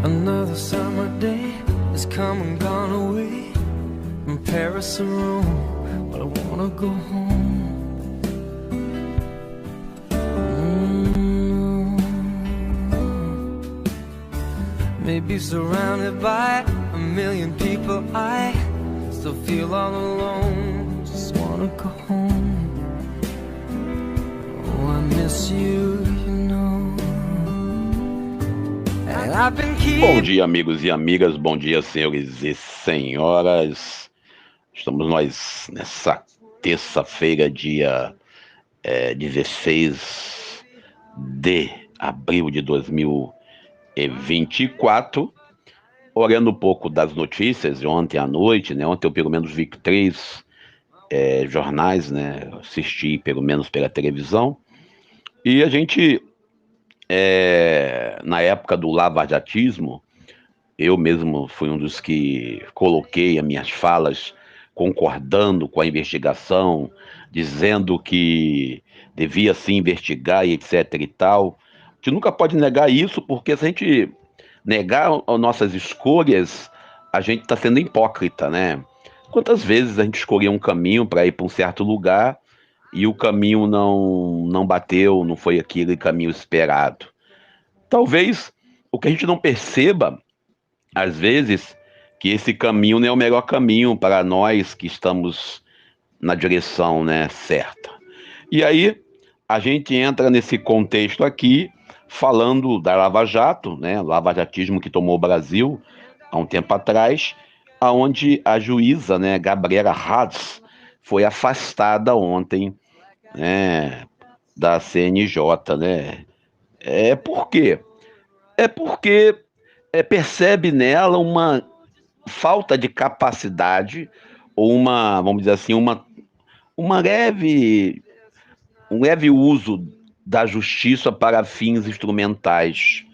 Another summer day has come and gone away from Paris or Rome, but I wanna go home. Maybe surrounded by a million people, I still feel all alone. Just wanna go home. Oh, I miss you, you know. And I've been Bom dia, amigos e amigas, bom dia, senhores e senhoras. Estamos nós nessa terça-feira, dia 16 de abril de 2024, olhando um pouco das notícias de ontem à noite, né? Ontem eu pelo menos vi 3 jornais, né? Assisti pelo menos pela televisão, e a gente, na época do lavajatismo, eu mesmo fui um dos que coloquei as minhas falas concordando com a investigação, dizendo que devia se investigar e etc e tal. A gente nunca pode negar isso, porque se a gente negar as nossas escolhas, a gente está sendo hipócrita, né? Quantas vezes a gente escolheu um caminho para ir para um certo lugar e o caminho não bateu, não foi aquele caminho esperado? Talvez o que a gente não perceba às vezes, que esse caminho não é o melhor caminho para nós que estamos na direção, né, certa. E aí, a gente entra nesse contexto aqui, falando da Lava Jato, né, lavajatismo que tomou o Brasil há um tempo atrás, aonde a juíza, né, Gabriela Hatz, foi afastada ontem, né, da CNJ, né? Por quê? Porque percebe nela uma falta de capacidade, ou uma, vamos dizer assim, uma um leve uso da justiça para fins instrumentais.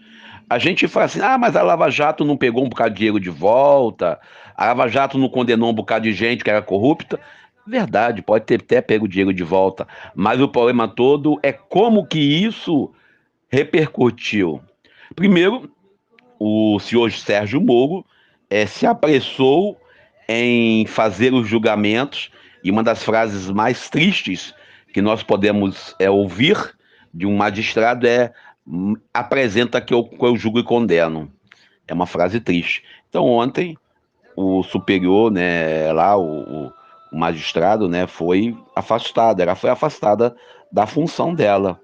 A gente fala assim, mas a Lava Jato não pegou um bocado de dinheiro de volta, a Lava Jato não condenou um bocado de gente que era corrupta. Verdade, pode ter até pego o dinheiro de volta, mas o problema todo é como que isso repercutiu. Primeiro, o senhor Sérgio Moro se apressou em fazer os julgamentos, e uma das frases mais tristes que nós podemos ouvir de um magistrado é: apresenta que eu julgo e condeno. É uma frase triste. Então ontem o superior, né, lá o magistrado, né, foi afastada, ela foi afastada da função dela.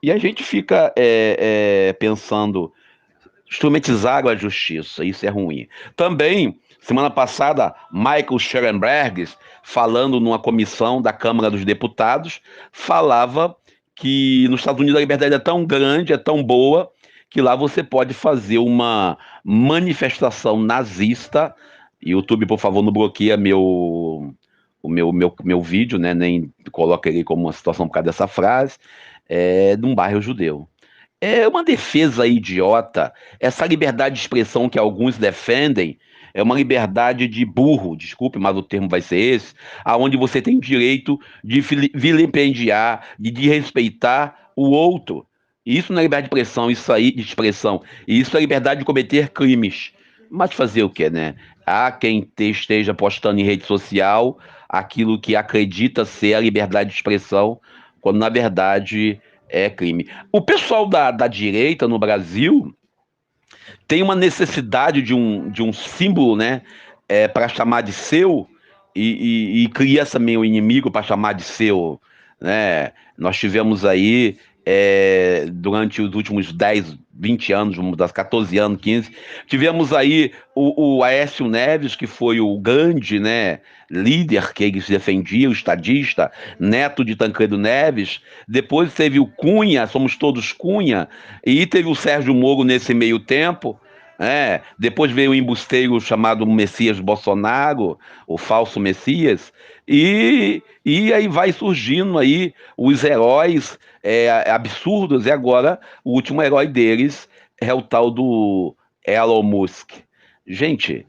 E a gente fica pensando, instrumentizaram a justiça, isso é ruim. Também, semana passada, Michael Schellenberg, falando numa comissão da Câmara dos Deputados, falava que nos Estados Unidos a liberdade é tão grande, é tão boa, que lá você pode fazer uma manifestação nazista. YouTube, por favor, não bloqueia meu vídeo, né? Nem coloca ele como uma situação por causa dessa frase, num bairro judeu. É uma defesa idiota. Essa liberdade de expressão que alguns defendem é uma liberdade de burro, desculpe, mas o termo vai ser esse, aonde você tem direito de vilipendiar, de desrespeitar o outro. Isso não é liberdade de expressão, isso é liberdade de cometer crimes. Mas fazer o quê, né? Há quem esteja postando em rede social aquilo que acredita ser a liberdade de expressão, quando na verdade é crime. O pessoal da direita no Brasil tem uma necessidade de um símbolo, né, para chamar de seu, e cria também o inimigo para chamar de seu, né? Nós tivemos aí, durante os últimos 10, 20 anos, das 14 anos, 15, tivemos aí o Aécio Neves, que foi o grande, né, líder que eles defendiam, o estadista, neto de Tancredo Neves. Depois teve o Cunha, somos todos Cunha, e teve o Sérgio Moro nesse meio tempo. Depois veio o embusteiro chamado Messias Bolsonaro, o falso Messias, e aí vai surgindo aí os heróis absurdos, e agora o último herói deles é o tal do Elon Musk. Gente,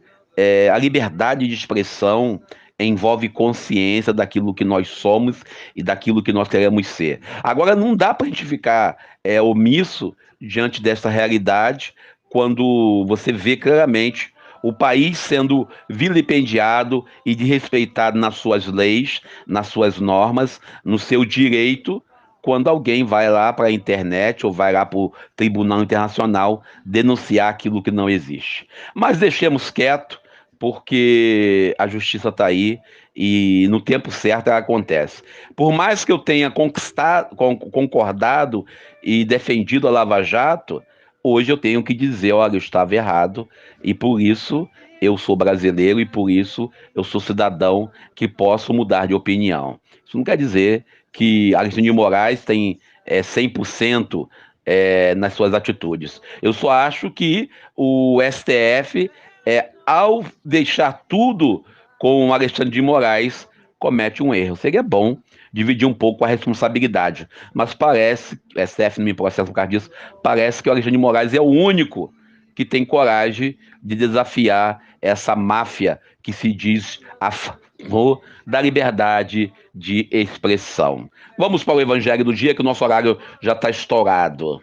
a liberdade de expressão envolve consciência daquilo que nós somos e daquilo que nós queremos ser. Agora, não dá para a gente ficar omisso diante dessa realidade, quando você vê claramente o país sendo vilipendiado e desrespeitado nas suas leis, nas suas normas, no seu direito, quando alguém vai lá para a internet ou vai lá para o Tribunal Internacional denunciar aquilo que não existe. Mas deixemos quieto, porque a justiça está aí e no tempo certo ela acontece. Por mais que eu tenha concordado e defendido a Lava Jato, hoje eu tenho que dizer, olha, eu estava errado e por isso eu sou brasileiro e por isso eu sou cidadão que posso mudar de opinião. Isso não quer dizer que Alexandre de Moraes tem 100% nas suas atitudes. Eu só acho que o STF, ao deixar tudo com o Alexandre de Moraes, comete um erro. Seria bom dividir um pouco a responsabilidade, mas parece, o STF não me processa por causa disso, parece que o Alexandre de Moraes é o único que tem coragem de desafiar essa máfia que se diz a favor da liberdade de expressão. Vamos para o Evangelho do dia, que o nosso horário já está estourado.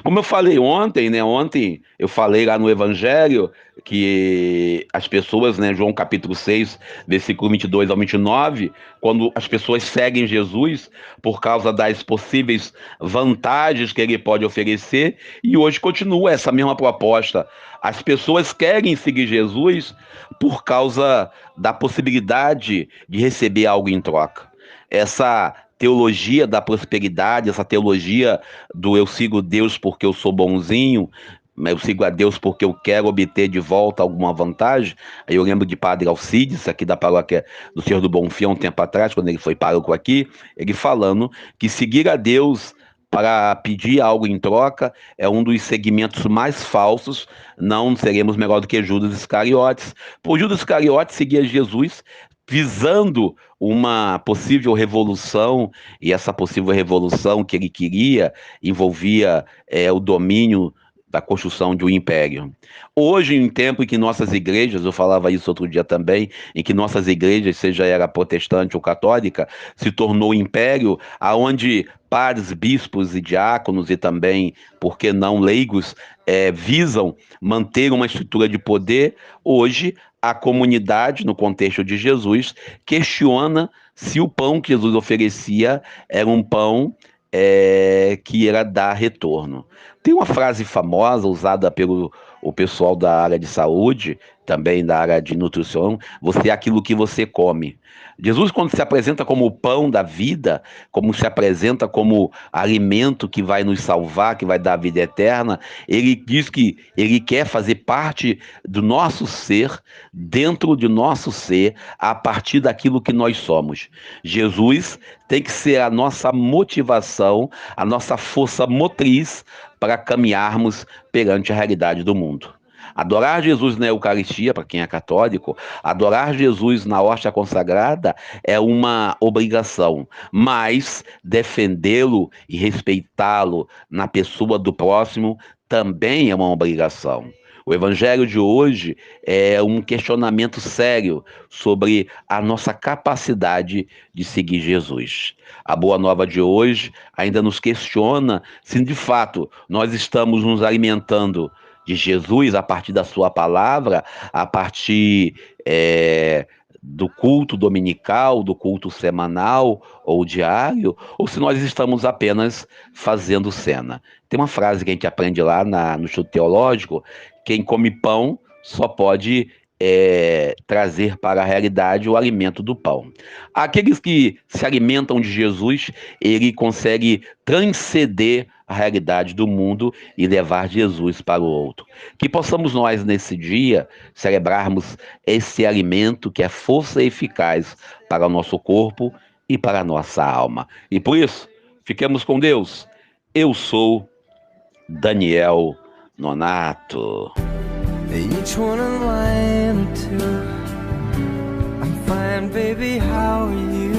Como eu falei ontem, né? Ontem eu falei lá no Evangelho que as pessoas, né? João capítulo 6, versículo 22 ao 29, quando as pessoas seguem Jesus por causa das possíveis vantagens que ele pode oferecer, e hoje continua essa mesma proposta. As pessoas querem seguir Jesus por causa da possibilidade de receber algo em troca. Essa teologia da prosperidade, essa teologia do eu sigo Deus porque eu sou bonzinho, eu sigo a Deus porque eu quero obter de volta alguma vantagem. Aí eu lembro de Padre Alcides, aqui da paróquia do Senhor do Bonfim, há um tempo atrás, quando ele foi pároco aqui, ele falando que seguir a Deus para pedir algo em troca é um dos segmentos mais falsos. Não seremos melhor do que Judas Iscariotes. Por Judas Iscariotes seguia Jesus visando uma possível revolução, e essa possível revolução que ele queria envolvia o domínio da construção de um império. Hoje, em tempo em que nossas igrejas, eu falava isso outro dia também, em que nossas igrejas, seja ela protestante ou católica, se tornou império, aonde padres, bispos e diáconos e também, por que não, leigos, visam manter uma estrutura de poder. Hoje, a comunidade, no contexto de Jesus, questiona se o pão que Jesus oferecia era um pão que ia dar retorno. Tem uma frase famosa usada pelo o pessoal da área de saúde, também da área de nutrição: você é aquilo que você come. Jesus, quando se apresenta como o pão da vida, como se apresenta como alimento que vai nos salvar, que vai dar a vida eterna, ele diz que ele quer fazer parte do nosso ser, dentro de nosso ser, a partir daquilo que nós somos. Jesus tem que ser a nossa motivação, a nossa força motriz para caminharmos perante a realidade do mundo. Adorar Jesus na Eucaristia, para quem é católico, adorar Jesus na hóstia consagrada é uma obrigação, mas defendê-lo e respeitá-lo na pessoa do próximo também é uma obrigação. O Evangelho de hoje é um questionamento sério sobre a nossa capacidade de seguir Jesus. A Boa Nova de hoje ainda nos questiona se de fato nós estamos nos alimentando de Jesus a partir da sua palavra, a partir do culto dominical, do culto semanal ou diário, ou se nós estamos apenas fazendo cena. Tem uma frase que a gente aprende lá no Instituto Teológico: quem come pão só pode trazer para a realidade o alimento do pão. Aqueles que se alimentam de Jesus, ele consegue transcender a realidade do mundo e levar Jesus para o outro. Que possamos nós, nesse dia, celebrarmos esse alimento que é força eficaz para o nosso corpo e para a nossa alma. E por isso, fiquemos com Deus. Eu sou Daniel Nonato. Each one in line or two. I'm fine, baby, how are you?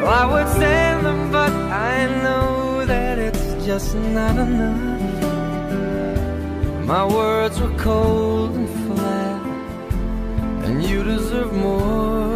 Well, I would send them, but I know that it's just not enough. My words were cold and flat, and you deserve more.